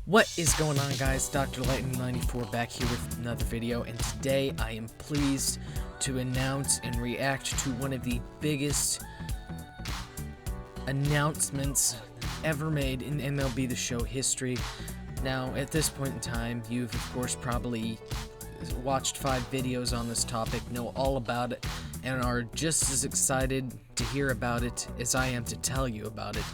What is going on, guys? Dr. Lightning 94 back here with another video, and today I am pleased to announce and react to one of the biggest announcements ever made in MLB The Show history. Now, at this point in time, you've of course probably watched 5 videos on this topic, know all about it, and are just as excited to hear about it as I am to tell you about it.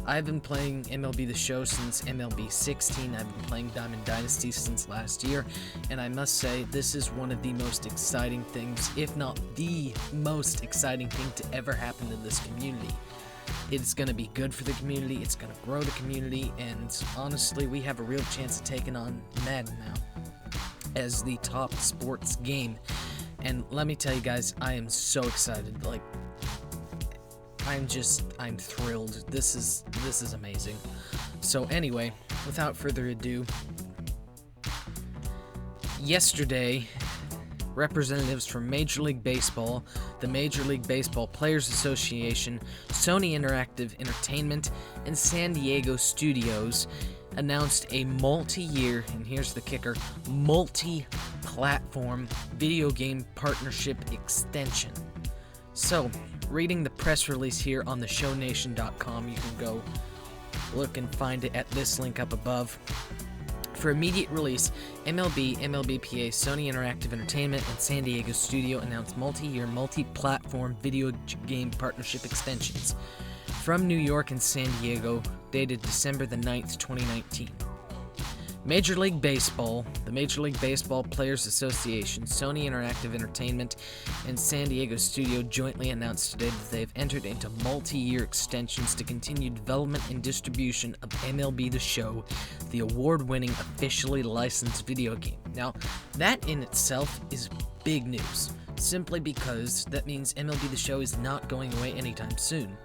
I've been playing MLB The Show since MLB 16, I've been playing Diamond Dynasty since last year, and I must say, this is one of the most exciting things, if not the most exciting thing to ever happen to this community. It's going to be good for the community, it's going to grow the community, and honestly, we have a real chance of taking on Madden now as the top sports game. And let me tell you guys, I am so excited. Like, I'm thrilled. This is amazing. So anyway, without further ado, yesterday, representatives from Major League Baseball, the Major League Baseball Players Association, Sony Interactive Entertainment, and San Diego Studios announced a multi-year, and here's the kicker, multi-platform video game partnership extension. So, reading the press release here on theshownation.com, you can go look and find it at this link up above. For immediate release, MLB, MLBPA, Sony Interactive Entertainment, and San Diego Studio announced multi-year, multi-platform video game partnership extensions from New York and San Diego, dated December the 9th, 2019. Major League Baseball, the Major League Baseball Players Association, Sony Interactive Entertainment, and San Diego Studio jointly announced today that they've entered into multi-year extensions to continue development and distribution of MLB The Show, the award-winning officially licensed video game. Now, that in itself is big news, simply because that means MLB The Show is not going away anytime soon.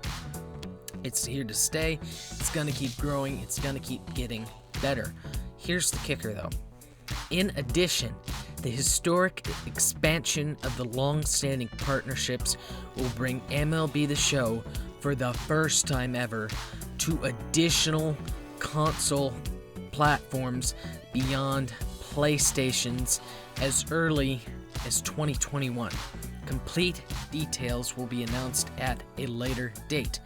It's here to stay, it's gonna keep growing, it's gonna keep getting better. Here's the kicker, though. In addition, the historic expansion of the long-standing partnerships will bring MLB The Show, for the first time ever, to additional console platforms beyond PlayStation's as early as 2021. Complete details will be announced at a later date.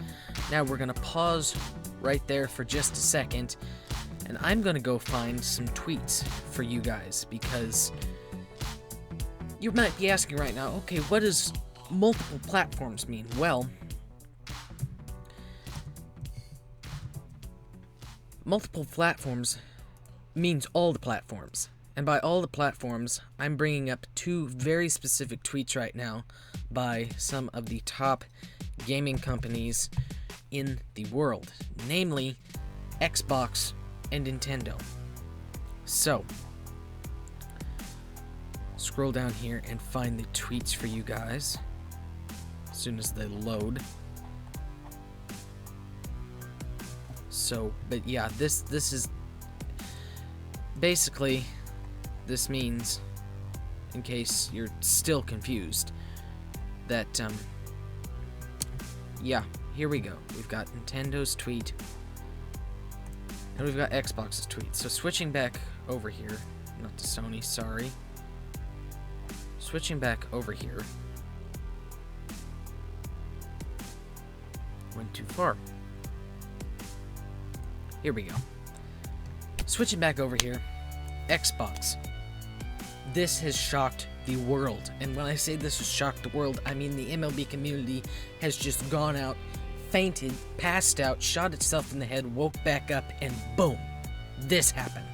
Now we're going to pause right there for just a second, and I'm going to go find some tweets for you guys, because you might be asking right now, okay, what does multiple platforms mean? Well, multiple platforms means all the platforms. And by all the platforms, I'm bringing up 2 very specific tweets right now by some of the top gaming companies in the world, namely Xbox and Nintendo. So, scroll down here and find the tweets for you guys as soon as they load. So, but yeah, this is basically, this means, in case you're still confused, that yeah, here we go. We've got Nintendo's tweet, and we've got Xbox's tweet. So switching back over here, not to Sony, sorry. Switching back over here. Went too far. Here we go. Switching back over here, Xbox. This has shocked the world. And when I say this has shocked the world, I mean the MLB community has just gone out, fainted, passed out, shot itself in the head, woke back up, and boom, this happened.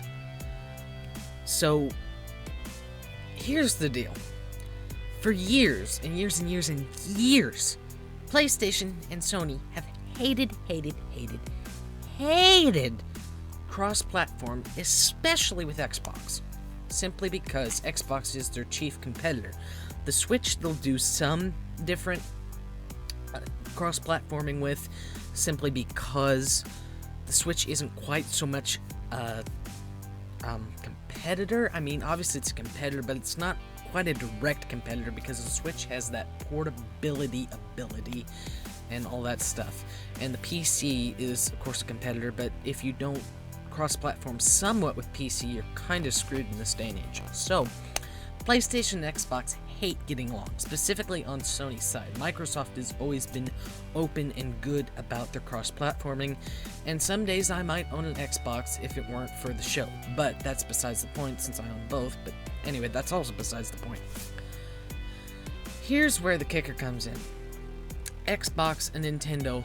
So, here's the deal. For years and years and years and years, PlayStation and Sony have hated cross-platform, especially with Xbox, simply because Xbox is their chief competitor. The Switch, they'll do some different cross-platforming with, simply because the Switch isn't quite so much competitor. I mean, obviously it's a competitor, but it's not quite a direct competitor because the Switch has that portability ability and all that stuff. And the PC is, of course, a competitor, but if you don't cross-platform somewhat with PC, you're kind of screwed in this day and age. So, PlayStation and Xbox hate getting along, specifically on Sony's side. Microsoft has always been open and good about their cross-platforming, and some days I might own an Xbox if it weren't for the show, but that's besides the point since I own both. But anyway, that's also besides the point. Here's where the kicker comes in. Xbox and Nintendo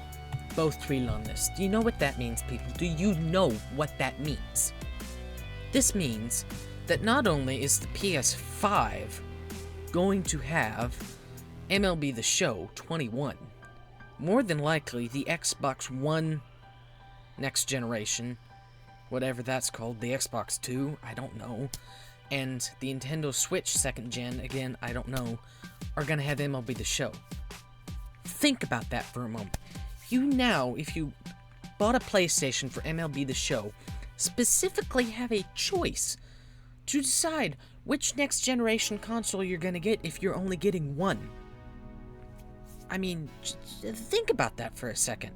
both tweeted on this. Do you know what that means, people? Do you know what that means? This means that not only is the PS5 going to have MLB The Show 21, more than likely the Xbox One next generation, whatever that's called, the Xbox 2, I don't know, and the Nintendo Switch 2nd gen, again, I don't know, are going to have MLB The Show. Think about that for a moment. If you bought a PlayStation for MLB The Show, specifically have a choice to decide which next generation console you're going to get if you're only getting one. I mean, think about that for a second.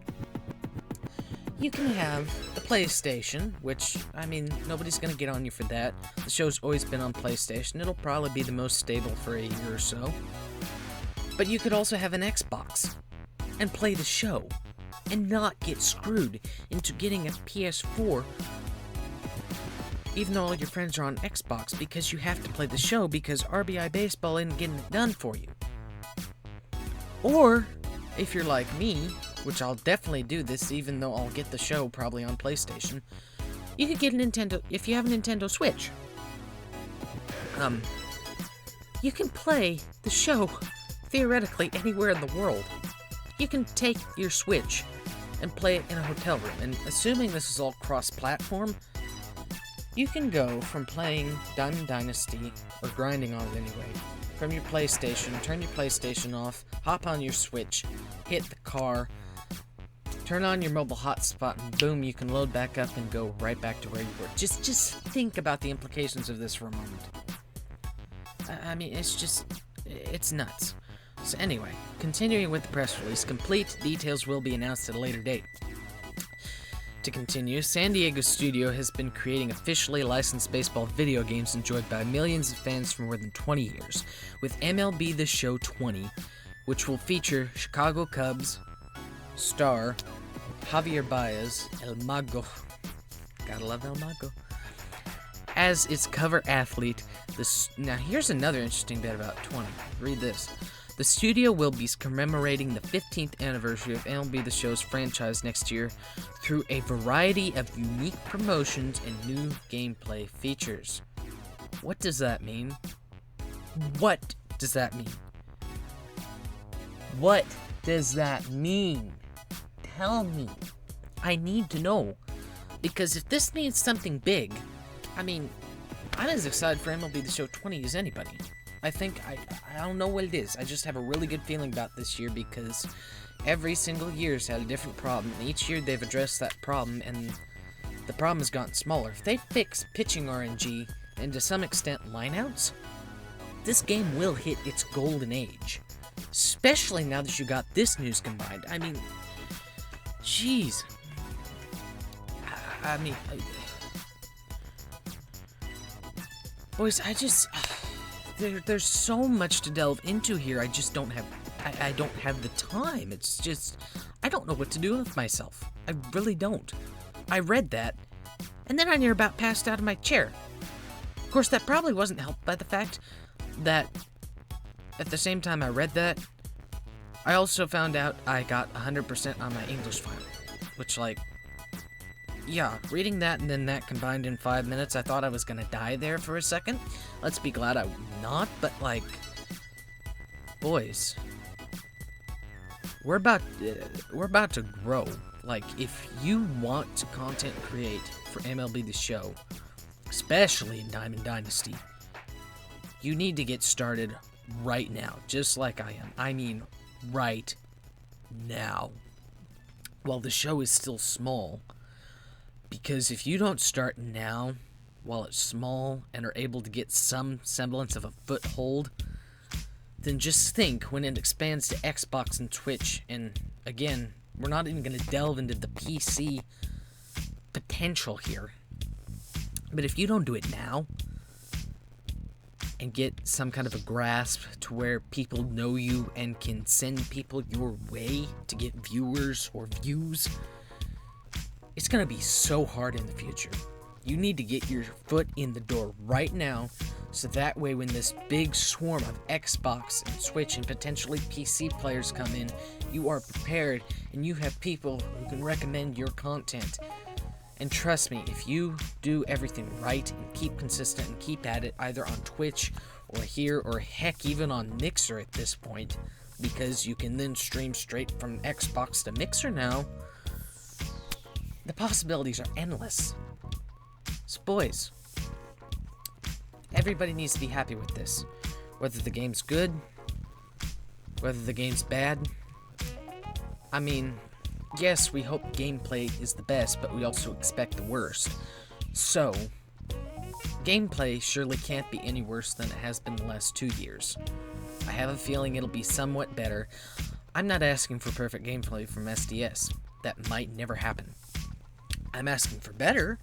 You can have the PlayStation, which, I mean, nobody's going to get on you for that. The show's always been on PlayStation. It'll probably be the most stable for a year or so. But you could also have an Xbox and play the show and not get screwed into getting a PS4 even though all your friends are on Xbox, because you have to play the show because RBI Baseball isn't getting it done for you. Or, if you're like me, which I'll definitely do this even though I'll get the show probably on PlayStation, you could get a Nintendo, if you have a Nintendo Switch. You can play the show, theoretically, anywhere in the world. You can take your Switch and play it in a hotel room, and assuming this is all cross-platform, you can go from playing Diamond Dynasty, or grinding on it anyway, from your PlayStation, turn your PlayStation off, hop on your Switch, hit the car, turn on your mobile hotspot, and boom, you can load back up and go right back to where you were. Just think about the implications of this for a moment. I mean, it's nuts. So anyway, continuing with the press release, complete details will be announced at a later date. To continue, San Diego Studio has been creating officially licensed baseball video games enjoyed by millions of fans for more than 20 years, with MLB The Show 20, which will feature Chicago Cubs star Javier Baez, El Mago, gotta love El Mago, as its cover athlete. Now here's another interesting bit about 20. Read this. The studio will be commemorating the 15th anniversary of MLB The Show's franchise next year through a variety of unique promotions and new gameplay features. What does that mean? What does that mean? What does that mean? Tell me. I need to know. Because if this means something big, I mean, I'm as excited for MLB The Show 20 as anybody. I think, I don't know what it is. I just have a really good feeling about this year because every single year's had a different problem. And each year they've addressed that problem, and the problem has gotten smaller. If they fix pitching RNG, and to some extent lineouts, this game will hit its golden age. Especially now that you got this news combined. I mean, jeez. Boys, there's so much to delve into here. I just don't have, I don't have the time. It's just, I don't know what to do with myself. I really don't. I read that, and then I near about passed out of my chair. Of course, that probably wasn't helped by the fact that at the same time I read that, I also found out I got 100% on my English file, which, like, yeah, reading that and then that combined in 5 minutes, I thought I was gonna die there for a second. Let's be glad I'm not, but, like, boys, we're about to grow. Like, if you want to content create for MLB The Show, especially in Diamond Dynasty, you need to get started right now, just like I am. I mean, right now. While the show is still small, because if you don't start now, while it's small, and are able to get some semblance of a foothold, then just think when it expands to Xbox and Twitch, and again, we're not even going to delve into the PC potential here. But if you don't do it now and get some kind of a grasp to where people know you and can send people your way to get viewers or views, it's going to be so hard in the future. You need to get your foot in the door right now, so that way when this big swarm of Xbox and Switch and potentially PC players come in, you are prepared and you have people who can recommend your content. And trust me, if you do everything right and keep consistent and keep at it, either on Twitch or here or heck even on Mixer at this point, because you can then stream straight from Xbox to Mixer now, the possibilities are endless. So boys, everybody needs to be happy with this. Whether the game's good, whether the game's bad. I mean, yes, we hope gameplay is the best, but we also expect the worst. So, gameplay surely can't be any worse than it has been the last 2 years. I have a feeling it'll be somewhat better. I'm not asking for perfect gameplay from SDS. That might never happen. I'm asking for better.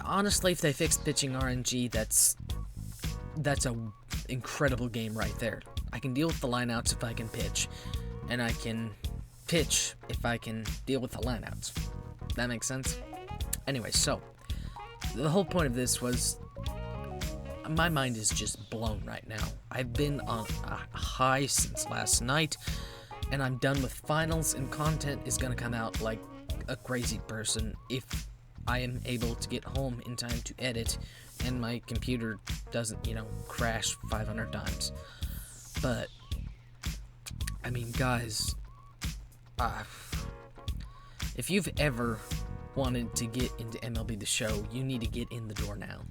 Honestly, if they fix pitching RNG, that's a incredible game right there. I can deal with the lineouts if I can pitch, and I can pitch if I can deal with the lineouts. That makes sense? Anyway, so the whole point of this was my mind is just blown right now. I've been on a high since last night, and I'm done with finals, and content is gonna come out like a crazy person if I am able to get home in time to edit and my computer doesn't, crash 500 times. But, I mean, guys, if you've ever wanted to get into MLB The Show, you need to get in the door now.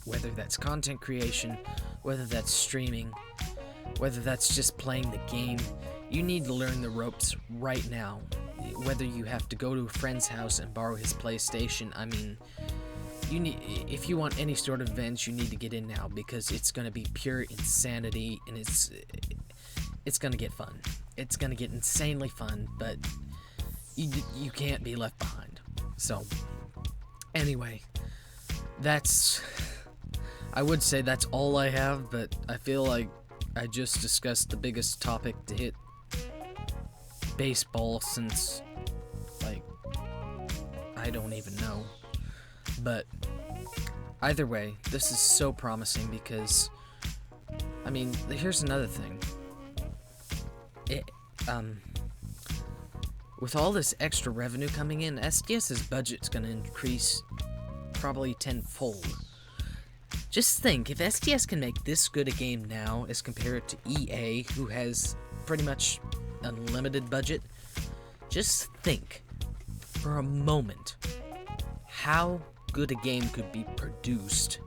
Whether that's content creation, whether that's streaming, whether that's just playing the game, you need to learn the ropes right now. Whether you have to go to a friend's house and borrow his PlayStation, I mean, if you want any sort of advantage, you need to get in now, because it's going to be pure insanity, and it's going to get fun. It's going to get insanely fun, but you can't be left behind. So, anyway, I would say that's all I have, but I feel like I just discussed the biggest topic to hit baseball since, I don't even know. But either way, this is so promising because, I mean, here's another thing. With all this extra revenue coming in, SDS's budget's gonna increase probably tenfold. Just think, if SDS can make this good a game now as compared to EA, who has pretty much unlimited budget, just think for a moment how good a game could be produced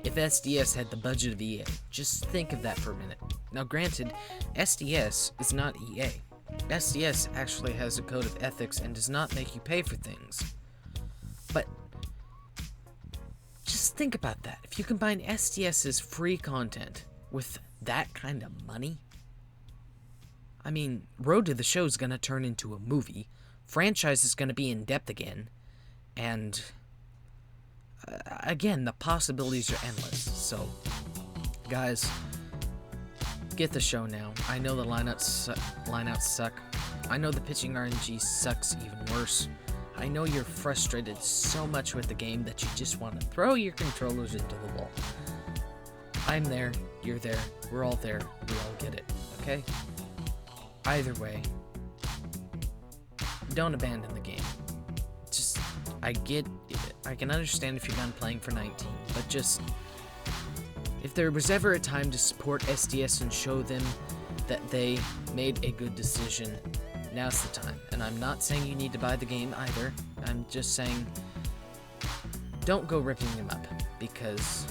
if SDS had the budget of EA. Just think of that for a minute. Now granted, SDS is not EA. SDS actually has a code of ethics and does not make you pay for things. But just think about that. If you combine SDS's free content with that kind of money, I mean, Road to the Show is going to turn into a movie, franchise is going to be in depth again, and again, the possibilities are endless. So, guys, get the show now. I know the lineouts suck. I know the pitching RNG sucks even worse. I know you're frustrated so much with the game that you just want to throw your controllers into the wall. I'm there, you're there, we're all there, we all get it, okay? Either way, don't abandon the game. Just, I can understand if you're done playing for 19, but just, if there was ever a time to support SDS and show them that they made a good decision, now's the time. And I'm not saying you need to buy the game either. I'm just saying, don't go ripping them up, because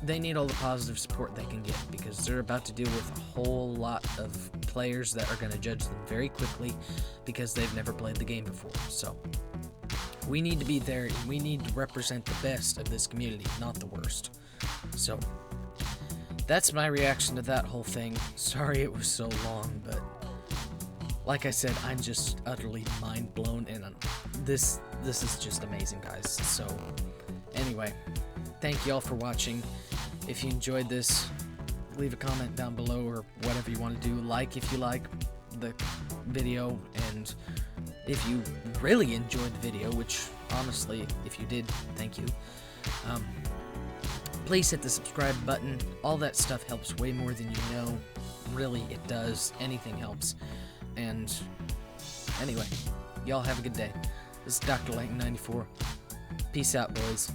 they need all the positive support they can get, because they're about to deal with a whole lot of players that are going to judge them very quickly because they've never played the game before. So we need to be there, and we need to represent the best of this community, not the worst. So that's my reaction to that whole thing. Sorry it was so long, but like I said, I'm just utterly mind blown, and this this is just amazing, guys. So anyway, thank you all for watching. If you enjoyed this, leave a comment down below or whatever you want to do. Like if you like the video, and if you really enjoyed the video, which honestly, if you did, thank you. Please hit the subscribe button. All that stuff helps way more than you know. Really, it does. Anything helps. And anyway, y'all have a good day. This is Dr. Layton 94. Peace out, boys.